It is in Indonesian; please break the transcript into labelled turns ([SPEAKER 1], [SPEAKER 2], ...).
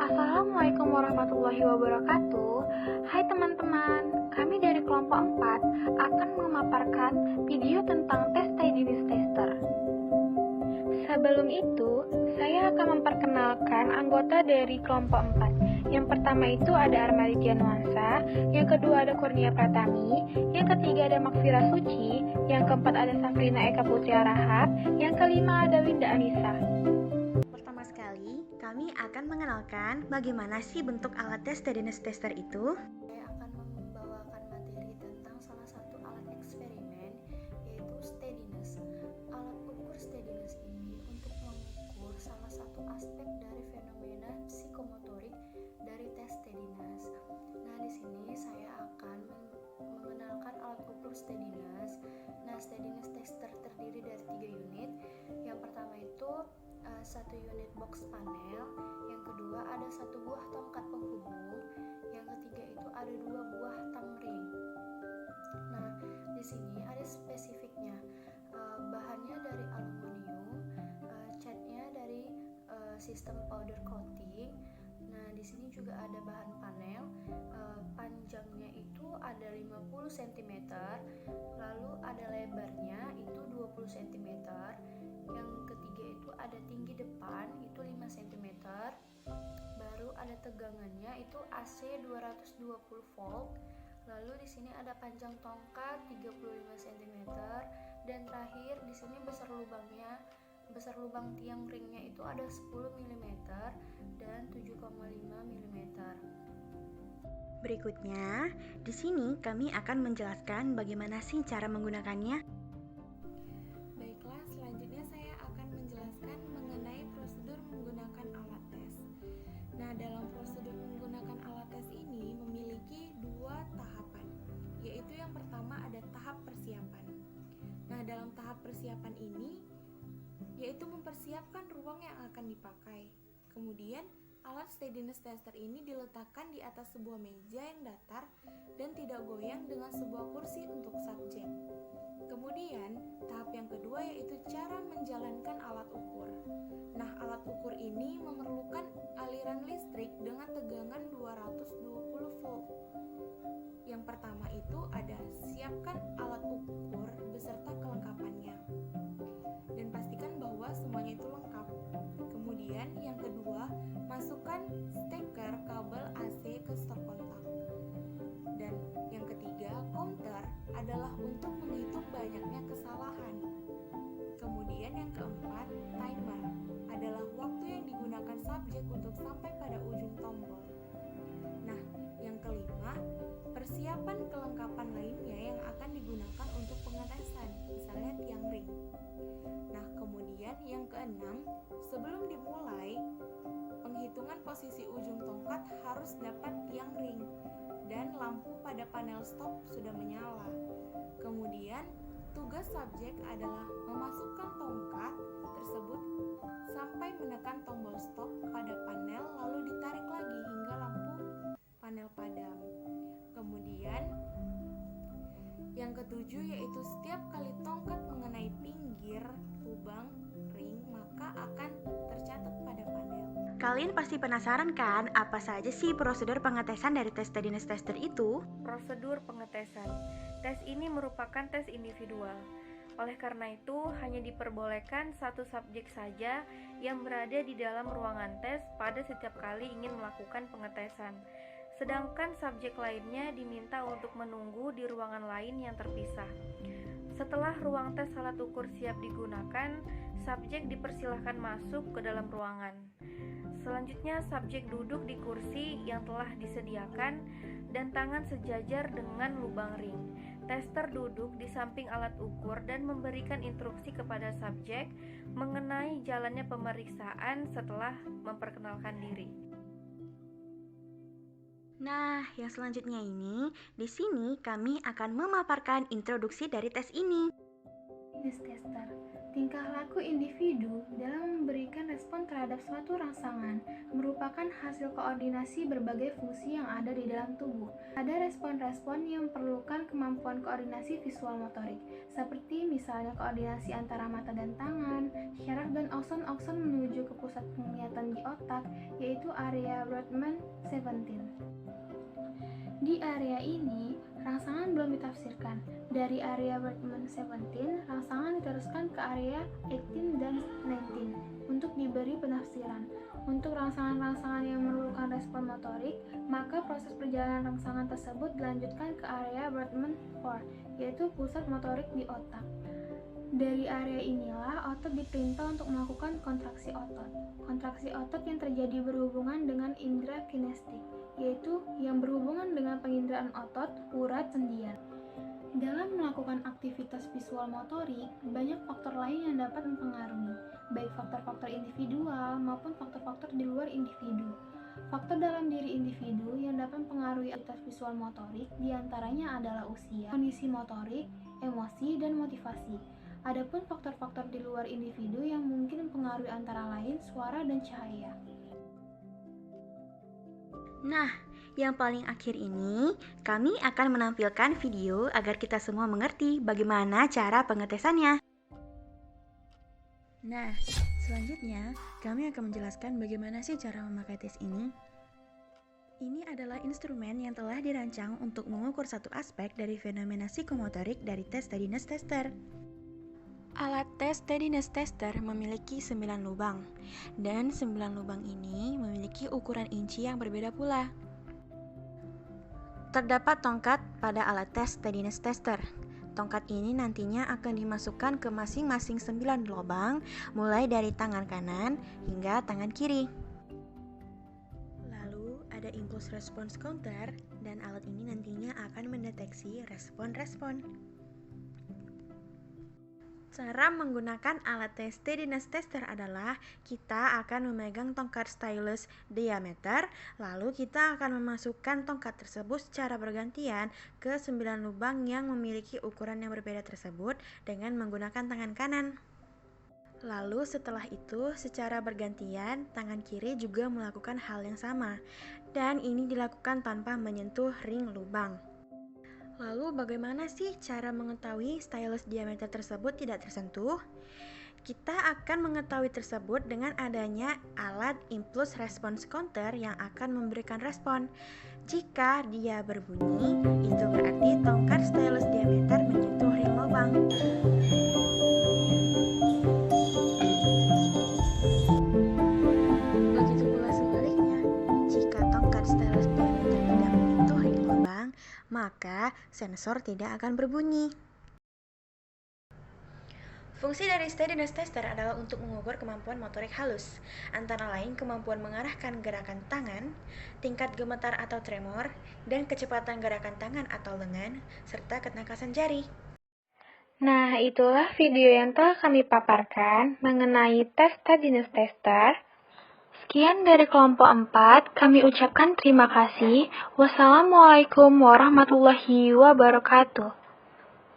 [SPEAKER 1] Assalamualaikum warahmatullahi wabarakatuh. Hai teman-teman, kami dari kelompok 4 akan memaparkan video tentang tes Tidiness Tester. Sebelum itu, saya akan memperkenalkan anggota dari kelompok 4. Yang pertama itu ada Armaditya Nuansa, yang kedua ada Kurnia Pratami, yang ketiga ada Makfira Suci, yang keempat ada Safrina Eka Putri Arahat, yang kelima ada Winda Anissa.
[SPEAKER 2] Pertama sekali, kami akan mengenalkan bagaimana sih bentuk alat tes Tidiness Tester itu.
[SPEAKER 3] Saya akan membawakan materi tentang salah satu alat eksperimen, yaitu steadiness. Alat ukur steadiness ini untuk mengukur salah satu aspek dari fenomena psikomotorik dari tes steadiness. Nah, di sini saya akan mengenalkan alat ukur steadiness. Nah, steadiness tester terdiri dari 3 unit. Yang pertama itu 1 unit box panel, yang kedua ada 1 buah tongkat penghubung, yang ketiga itu ada 2 buah tang ring. Nah, di sini ada spesifiknya. Bahannya dari aluminium, catnya dari sistem powder coating. Nah, di sini juga ada bahan panel, panjangnya itu ada 50 cm, lalu ada lebarnya itu 20 cm. Yang ketiga itu ada tinggi depan itu 5 cm, baru ada tegangannya itu AC 220 volt. Lalu di sini ada panjang tongkat 35 cm, dan terakhir di sini besar lubang tiang ringnya itu ada 10 mm dan 7,5 mm.
[SPEAKER 2] Berikutnya, di sini kami akan menjelaskan bagaimana sih cara menggunakannya.
[SPEAKER 4] Baiklah, selanjutnya saya akan menjelaskan mengenai prosedur menggunakan alat tes. Nah, dalam prosedur menggunakan alat tes ini memiliki 2 tahapan, yaitu yang pertama ada tahap persiapan. Nah, dalam tahap persiapan ini yaitu mempersiapkan ruang yang akan dipakai. Kemudian, alat steadiness tester ini diletakkan di atas sebuah meja yang datar dan tidak goyang dengan sebuah kursi untuk subjek. Kemudian, tahap yang kedua yaitu cara menjalankan alat ukur. Nah, alat ukur ini memerlukan aliran listrik dengan tegangan 220 volt. Yang pertama itu ada siapkan alat ukur beserta kelengkapannya, dan pastikan bahwa semuanya itu lengkap. Kemudian yang kedua, masukkan steker kabel AC ke stop kontak. Dan yang ketiga, counter adalah untuk menghitung banyaknya kesalahan. Kemudian yang keempat, timer adalah waktu yang digunakan subjek untuk sampai pada ujung tombol. Nah, yang kelima, persiapan kelengkapan lainnya yang akan digunakan untuk pengetesan, misalnya tiang ring. Nah, kemudian yang keenam, sebelum dimulai, penghitungan posisi ujung tongkat harus dapat tiang ring dan lampu pada panel stop sudah menyala. Kemudian, tugas subjek adalah memasukkan tongkat tersebut sampai menekan tombol stop pada panel, lalu ditarik lagi hingga lampu panel padam. Kemudian, yang ketujuh yaitu setiap kali tongkat mengenai pinggir lubang ring, maka akan tercatat pada panel.
[SPEAKER 2] Kalian pasti penasaran kan, apa saja sih prosedur pengetesan dari tes Tidiness Tester itu?
[SPEAKER 1] Prosedur pengetesan. Tes ini merupakan tes individual. Oleh karena itu, hanya diperbolehkan 1 subjek saja yang berada di dalam ruangan tes pada setiap kali ingin melakukan pengetesan. Sedangkan subjek lainnya diminta untuk menunggu di ruangan lain yang terpisah. Setelah ruang tes alat ukur siap digunakan, subjek dipersilahkan masuk ke dalam ruangan. Selanjutnya, subjek duduk di kursi yang telah disediakan dan tangan sejajar dengan lubang ring. Tester duduk di samping alat ukur dan memberikan instruksi kepada subjek mengenai jalannya pemeriksaan setelah memperkenalkan diri.
[SPEAKER 2] Nah, yang selanjutnya ini, di sini kami akan memaparkan introduksi dari tes ini.
[SPEAKER 1] Tidiness tester, tingkah laku individu dalam memberikan respon terhadap suatu rangsangan merupakan
[SPEAKER 5] merupakan hasil koordinasi berbagai fungsi yang ada di dalam tubuh. Ada respon-respon yang memerlukan kemampuan koordinasi visual motorik, seperti misalnya koordinasi antara mata dan tangan, syaraf dan akson-akson menuju ke pusat penglihatan di otak, yaitu area Brodmann 17. Di area ini, rangsangan belum ditafsirkan. Dari area Brodmann 17, rangsangan diteruskan ke area 18 dan 19 untuk diberi penafsiran. Untuk rangsangan-rangsangan yang memerlukan respon motorik, maka proses perjalanan rangsangan tersebut dilanjutkan ke area Brodmann 4, yaitu pusat motorik di otak. Dari area inilah otot diperintah untuk melakukan kontraksi otot. Kontraksi otot yang terjadi berhubungan dengan indera kinestik, yaitu yang berhubungan dengan penginderaan otot, urat, sendian. Dalam melakukan aktivitas visual motorik, banyak faktor lain yang dapat mempengaruhi, baik faktor-faktor individual maupun faktor-faktor di luar individu. Faktor dalam diri individu yang dapat mempengaruhi aktivitas visual motorik diantaranya adalah usia, kondisi motorik, emosi, dan motivasi. Adapun faktor-faktor di luar individu yang mungkin mempengaruhi antara lain suara dan cahaya.
[SPEAKER 2] Nah, yang paling akhir ini, kami akan menampilkan video agar kita semua mengerti bagaimana cara pengetesannya. Nah, selanjutnya kami akan menjelaskan bagaimana sih cara memakai tes ini. Ini adalah instrumen yang telah dirancang untuk mengukur satu aspek dari fenomena psikomotorik dari tes steadiness tester. Alat tes steadiness tester memiliki 9 lubang, dan 9 lubang ini memiliki ukuran inci yang berbeda pula. Terdapat tongkat pada alat tes steadiness tester. Tongkat ini nantinya akan dimasukkan ke masing-masing 9 lubang, mulai dari tangan kanan hingga tangan kiri. Lalu ada impulse response counter, dan alat ini nantinya akan mendeteksi respon-respon. Cara menggunakan alat tes steadiness tester adalah kita akan memegang tongkat stylus diameter, lalu kita akan memasukkan tongkat tersebut secara bergantian ke 9 lubang yang memiliki ukuran yang berbeda tersebut dengan menggunakan tangan kanan. Lalu setelah itu, secara bergantian, tangan kiri juga melakukan hal yang sama, dan ini dilakukan tanpa menyentuh ring lubang. Lalu bagaimana sih cara mengetahui stylus diameter tersebut tidak tersentuh? Kita akan mengetahui tersebut dengan adanya alat impulse response counter yang akan memberikan respon. Jika dia berbunyi, itu berarti tongkat stylus diameter menyentuh ring lubang. Begitu pula sebaliknya, jika tongkat stylus diameter tidak menyentuh ring lubang, maka sensor tidak akan berbunyi. Fungsi dari steadiness tester adalah untuk mengukur kemampuan motorik halus, antara lain kemampuan mengarahkan gerakan tangan, tingkat gemetar atau tremor, dan kecepatan gerakan tangan atau lengan, serta ketangkasan jari.
[SPEAKER 5] Nah, itulah video yang telah kami paparkan mengenai tes steadiness tester. Sekian dari kelompok 4, kami ucapkan terima kasih. Wassalamualaikum warahmatullahi wabarakatuh.